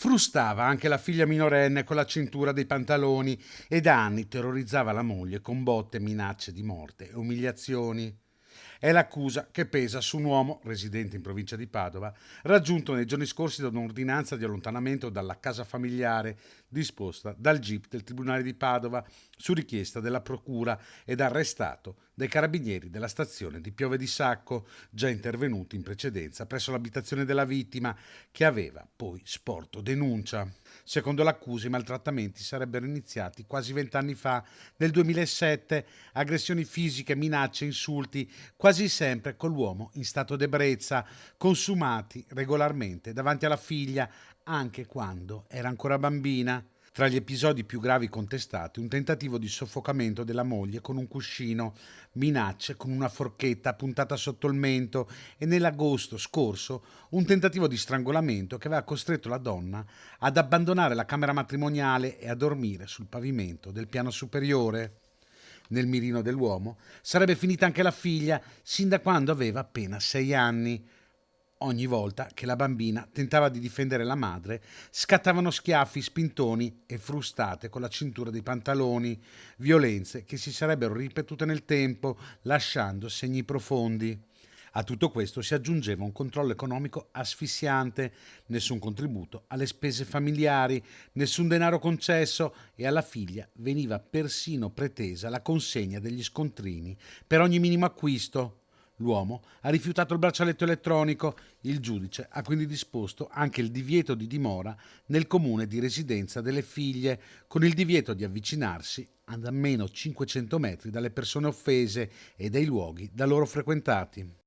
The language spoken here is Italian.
Frustava anche la figlia minorenne con la cintura dei pantaloni e da anni terrorizzava la moglie con botte, minacce di morte e umiliazioni. È l'accusa che pesa su un uomo, residente in provincia di Padova, raggiunto nei giorni scorsi da un'ordinanza di allontanamento dalla casa familiare disposta dal GIP del Tribunale di Padova su richiesta della Procura ed arrestato dai carabinieri della stazione di Piove di Sacco, già intervenuti in precedenza presso l'abitazione della vittima, che aveva poi sporto denuncia. Secondo l'accusa, i maltrattamenti sarebbero iniziati quasi 20 anni fa, nel 2007, aggressioni fisiche, minacce, insulti, quasi sempre con l'uomo in stato d'ebbrezza, consumati regolarmente davanti alla figlia, anche quando era ancora bambina. Tra gli episodi più gravi contestati, un tentativo di soffocamento della moglie con un cuscino, minacce con una forchetta puntata sotto il mento e nell'agosto scorso un tentativo di strangolamento che aveva costretto la donna ad abbandonare la camera matrimoniale e a dormire sul pavimento del piano superiore. Nel mirino dell'uomo sarebbe finita anche la figlia sin da quando aveva appena 6 anni. Ogni volta che la bambina tentava di difendere la madre, scattavano schiaffi, spintoni e frustate con la cintura dei pantaloni, violenze che si sarebbero ripetute nel tempo, lasciando segni profondi. A tutto questo si aggiungeva un controllo economico asfissiante, nessun contributo alle spese familiari, nessun denaro concesso e alla figlia veniva persino pretesa la consegna degli scontrini per ogni minimo acquisto. L'uomo ha rifiutato il braccialetto elettronico, il giudice ha quindi disposto anche il divieto di dimora nel comune di residenza delle figlie, con il divieto di avvicinarsi ad almeno 500 metri dalle persone offese e dai luoghi da loro frequentati.